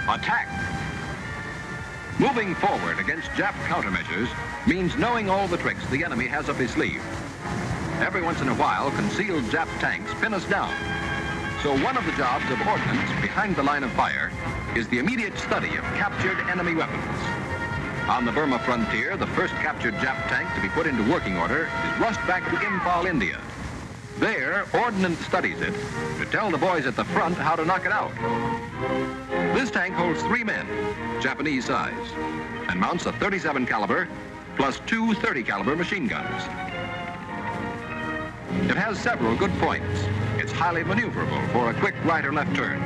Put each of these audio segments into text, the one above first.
Attack! Moving forward against Jap countermeasures means knowing all the tricks the enemy has up his sleeve. Every once in a while, concealed Jap tanks pin us down. So one of the jobs of ordnance behind the line of fire is the immediate study of captured enemy weapons. On the Burma frontier, the first captured Jap tank to be put into working order is rushed back to Imphal, India. There, ordnance studies it to tell the boys at the front how to knock it out. This tank holds 3 men, Japanese size, and mounts a 37 caliber plus 2 30 caliber machine guns. It has several good points. It's highly maneuverable for a quick right or left turn.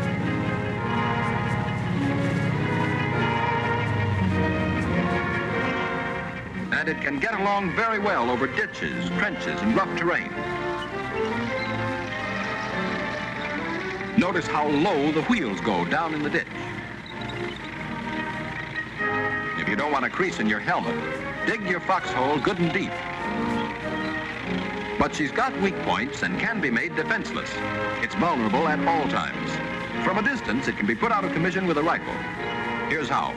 And it can get along very well over ditches, trenches, and rough terrain. Notice how low the wheels go down in the ditch. If you don't want a crease in your helmet, dig your foxhole good and deep. But she's got weak points and can be made defenseless. It's vulnerable at all times. From a distance, it can be put out of commission with a rifle. Here's how.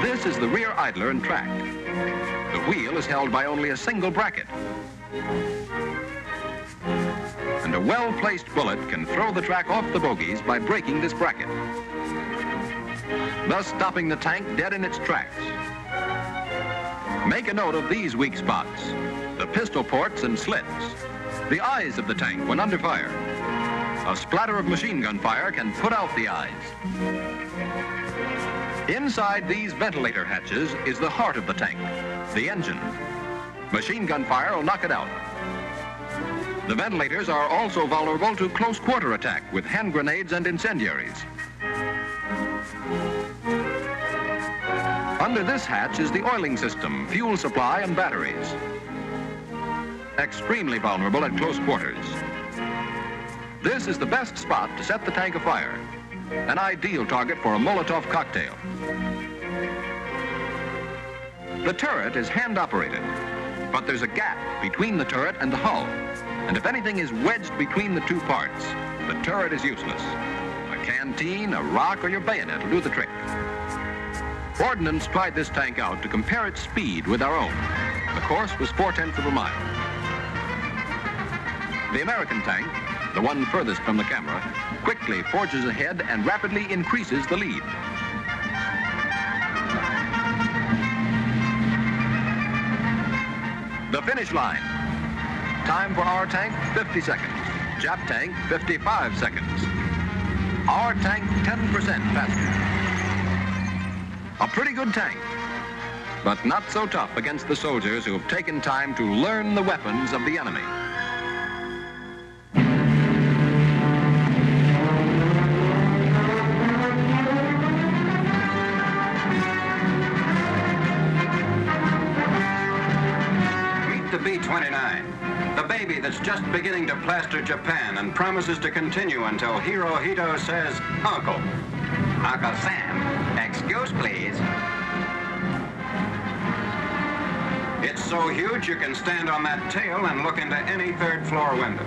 This is the rear idler and track. The wheel is held by only a single bracket. And a well-placed bullet can throw the track off the bogies by breaking this bracket, thus stopping the tank dead in its tracks. Make a note of these weak spots: the pistol ports and slits, the eyes of the tank when under fire. A splatter of machine gun fire can put out the eyes. Inside these ventilator hatches is the heart of the tank, the engine. Machine gun fire will knock it out. The ventilators are also vulnerable to close quarter attack with hand grenades and incendiaries. Under this hatch is the oiling system, fuel supply, and batteries. Extremely vulnerable at close quarters. This is the best spot to set the tank afire, an ideal target for a Molotov cocktail. The turret is hand-operated, but there's a gap between the turret and the hull, and if anything is wedged between the 2 parts, the turret is useless. A canteen, a rock, or your bayonet will do the trick. Ordnance tried this tank out to compare its speed with our own. The course was 4/10 of a mile. The American tank, the one furthest from the camera, quickly forges ahead and rapidly increases the lead. The finish line. Time for our tank, 50 seconds. Jap tank, 55 seconds. Our tank, 10% faster. A pretty good tank, but not so tough against the soldiers who have taken time to learn the weapons of the enemy. Meet the B-29. The baby that's just beginning to plaster Japan and promises to continue until Hirohito says, Uncle. Uncle Sam, excuse please. It's so huge you can stand on that tail and look into any 3rd floor window.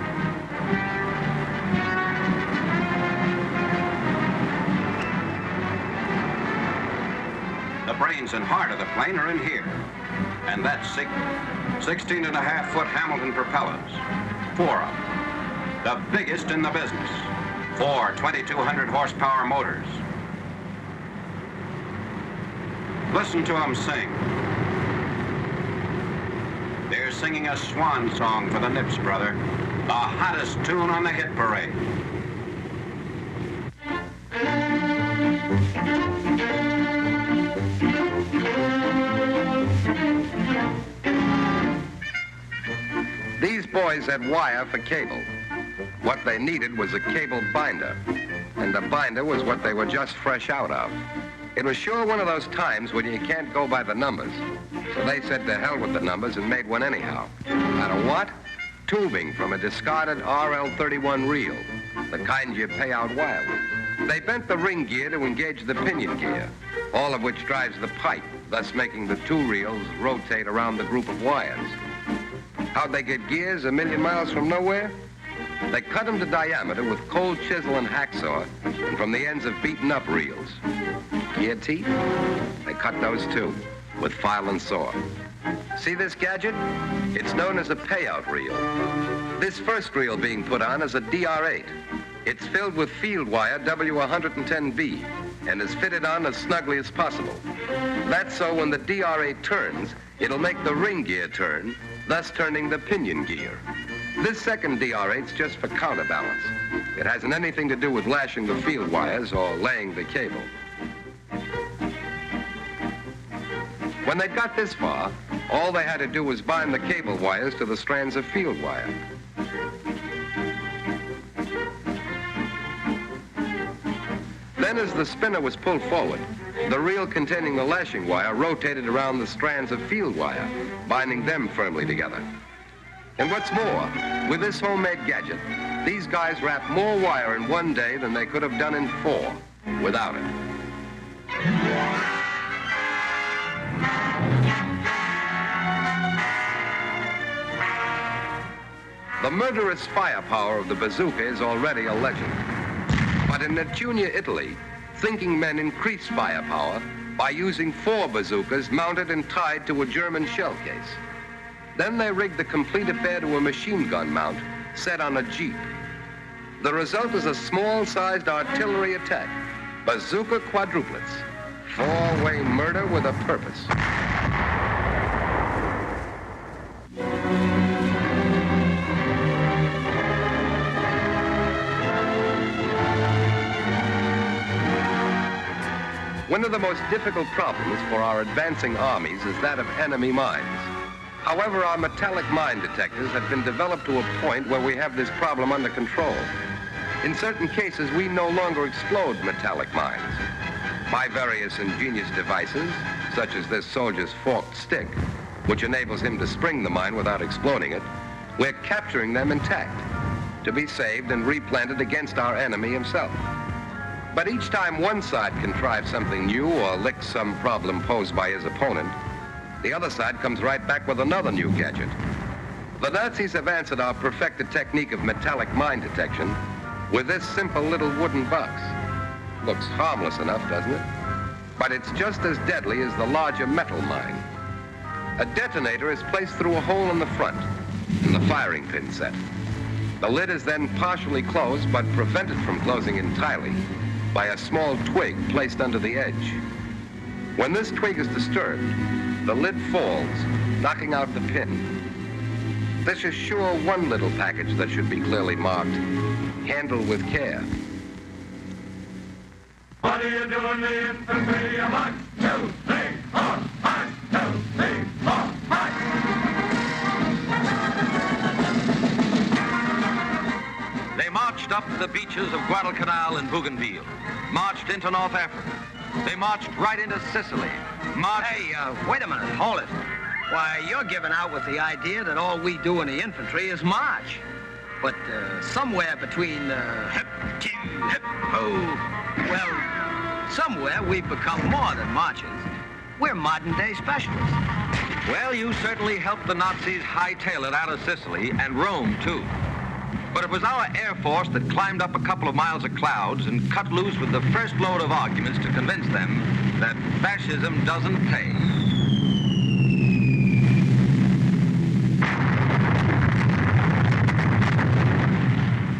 The brains and heart of the plane are in here. And that's secret. 16.5-foot Hamilton propellers. 4 of them. The biggest in the business. 4 2,200 horsepower motors. Listen to them sing. They're singing a swan song for the Nips, brother. The hottest tune on the hit parade. These boys had wire for cable. What they needed was a cable binder, and the binder was what they were just fresh out of. It was sure one of those times when you can't go by the numbers. So they said to hell with the numbers and made one anyhow. Out of what? Tubing from a discarded RL-31 reel, the kind you pay out wire with. They bent the ring gear to engage the pinion gear, all of which drives the pipe, thus making the 2 reels rotate around the group of wires. How'd they get gears 1,000,000 miles from nowhere? They cut them to diameter with cold chisel and hacksaw, and from the ends of beaten-up reels. Gear teeth? They cut those too, with file and saw. See this gadget? It's known as a payout reel. This first reel being put on is a DR8. It's filled with field wire W110B and is fitted on as snugly as possible. That's so when the DR8 turns, it'll make the ring gear turn, thus turning the pinion gear. This second DR8's just for counterbalance. It hasn't anything to do with lashing the field wires or laying the cable. When they got this far, all they had to do was bind the cable wires to the strands of field wire. Then as the spinner was pulled forward, the reel containing the lashing wire rotated around the strands of field wire, binding them firmly together. And what's more, with this homemade gadget, these guys wrapped more wire in one day than they could have done in 4 without it. The murderous firepower of the bazooka is already a legend. But in Nettunia, Italy, thinking men increased firepower by using 4 bazookas mounted and tied to a German shell case. Then they rigged the complete affair to a machine gun mount set on a jeep. The result is a small-sized artillery attack, bazooka quadruplets, 4-way murder with a purpose. One of the most difficult problems for our advancing armies is that of enemy mines. However, our metallic mine detectors have been developed to a point where we have this problem under control. In certain cases, we no longer explode metallic mines. By various ingenious devices, such as this soldier's forked stick, which enables him to spring the mine without exploding it, we're capturing them intact, to be saved and replanted against our enemy himself. But each time one side contrives something new or licks some problem posed by his opponent, the other side comes right back with another new gadget. The Nazis have answered our perfected technique of metallic mine detection with this simple little wooden box. Looks harmless enough, doesn't it? But it's just as deadly as the larger metal mine. A detonator is placed through a hole in the front, and the firing pin set. The lid is then partially closed, but prevented from closing entirely by a small twig placed under the edge. When this twig is disturbed, the lid falls, knocking out the pin. This is sure one little package that should be clearly marked, handle with care. What are you doing, the infantry? 1, 2, 3, 4, 1, 2, 3, 4, 5. They marched up the beaches of Guadalcanal and Bougainville, marched into North Africa. They marched right into Sicily. Hey, wait a minute, hold it. Why, you're giving out with the idea that all we do in the infantry is march. But somewhere between hip, choo, hip, ho, well, somewhere we've become more than marchers. We're modern-day specialists. Well, you certainly helped the Nazis hightail it out of Sicily and Rome, too. But it was our Air Force that climbed up a couple of miles of clouds and cut loose with the first load of arguments to convince them that fascism doesn't pay.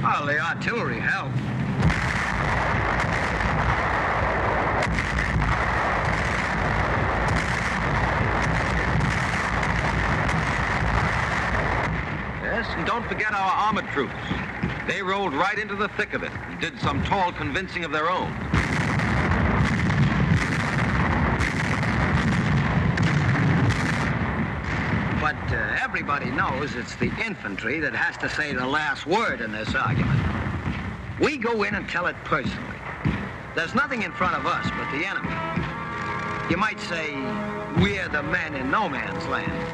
Well, the artillery helped. Yes, and don't forget our armored troops. They rolled right into the thick of it and did some tall convincing of their own. But everybody knows it's the infantry that has to say the last word in this argument. We go in and tell it personally. There's nothing in front of us but the enemy. You might say we're the men in no man's land.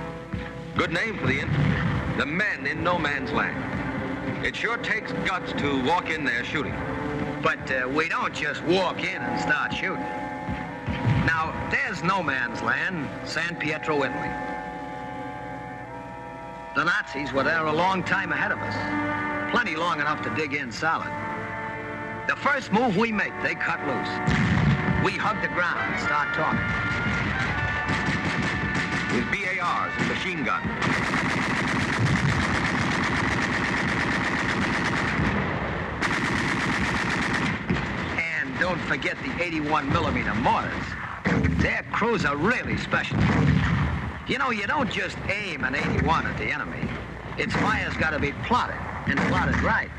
Good name for the infantry. The men in no man's land. It sure takes guts to walk in there shooting. But we don't just walk in and start shooting. Now, there's no man's land, San Pietro, Italy. The Nazis were there a long time ahead of us. plenty long enough to dig in solid. The first move we make, they cut loose. We hug the ground and start talking. With BARs and machine guns. And don't forget the 81mm mortars. Their crews are really special. You know, you don't just aim an 81 at the enemy. Its fire's got to be plotted, and plotted right.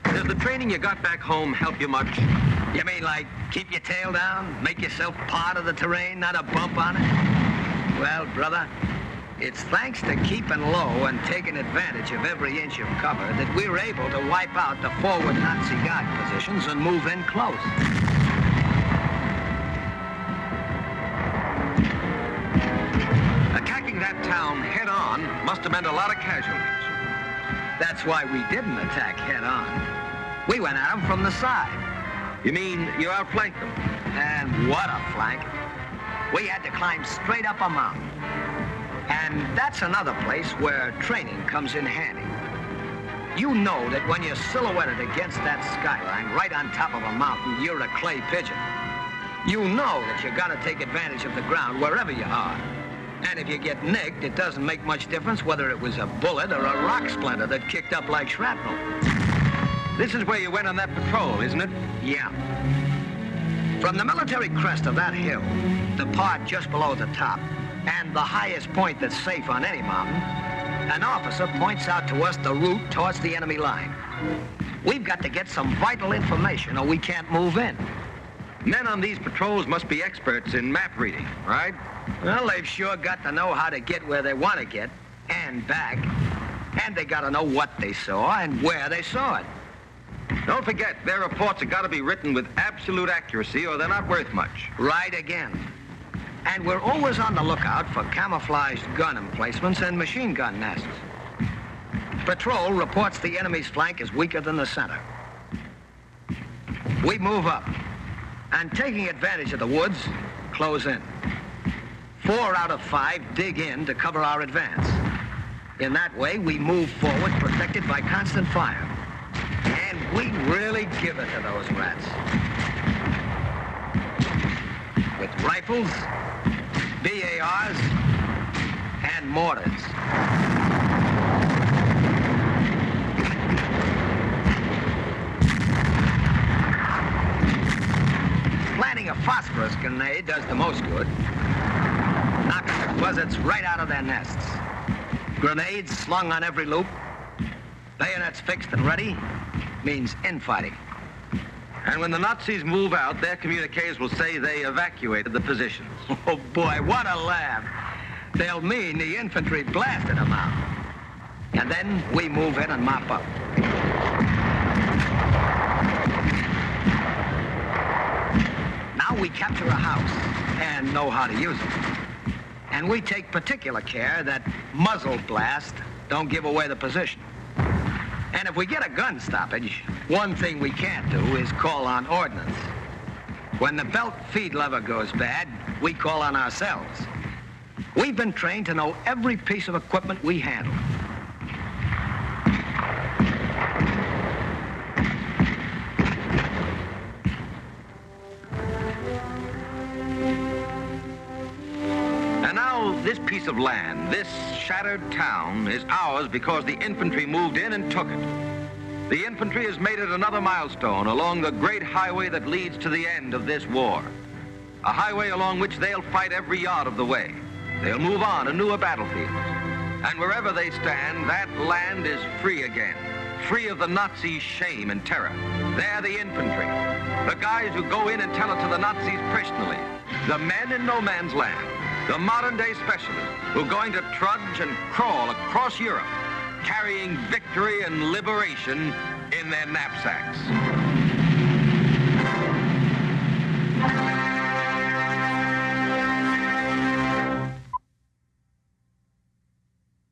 Does the training you got back home help you much? You mean like keep your tail down, make yourself part of the terrain, not a bump on it? Well, brother, it's thanks to keeping low and taking advantage of every inch of cover that we were able to wipe out the forward Nazi guard positions and move in close. Attacking that town head-on must have meant a lot of casualties. That's why we didn't attack head-on. We went at them from the side. You mean you outflanked them? And what a flank. We had to climb straight up a mountain. And that's another place where training comes in handy. You know that when you're silhouetted against that skyline right on top of a mountain, you're a clay pigeon. You know that you gotta take advantage of the ground wherever you are. And if you get nicked, it doesn't make much difference whether it was a bullet or a rock splinter that kicked up like shrapnel. This is where you went on that patrol, isn't it? Yeah. From the military crest of that hill, the part just below the top, and the highest point that's safe on any mountain, an officer points out to us the route towards the enemy line. We've got to get some vital information or we can't move in. Men on these patrols must be experts in map reading, right? Well, they've sure got to know how to get where they want to get, and back. And they got to know what they saw and where they saw it. Don't forget, their reports have got to be written with absolute accuracy or they're not worth much. Right again. And we're always on the lookout for camouflaged gun emplacements and machine gun nests. Patrol reports the enemy's flank is weaker than the center. We move up, and taking advantage of the woods, close in. 4 out of 5 dig in to cover our advance. In that way, we move forward protected by constant fire. And we really give it to those rats. With rifles, BARs, and mortars. Planting a phosphorus grenade does the most good. Knocking the buzzards right out of their nests. Grenades slung on every loop, bayonets fixed and ready, means infighting. And when the Nazis move out, their communiques will say they evacuated the positions. Oh, boy, what a laugh. They'll mean the infantry blasted them out. And then we move in and mop up. Now we capture a house and know how to use it. And we take particular care that muzzle blast don't give away the position. And if we get a gun stoppage, one thing we can't do is call on ordnance. When the belt feed lever goes bad, we call on ourselves. We've been trained to know every piece of equipment we handle. And now this piece of land, this shattered town, is ours because the infantry moved in and took it. The infantry has made it another milestone along the great highway that leads to the end of this war. A highway along which they'll fight every yard of the way. They'll move on to newer battlefields. And wherever they stand, that land is free again. Free of the Nazis' shame and terror. They're the infantry. The guys who go in and tell it to the Nazis personally. The men in no man's land. The modern-day specialists who are going to trudge and crawl across Europe, carrying victory and liberation in their knapsacks.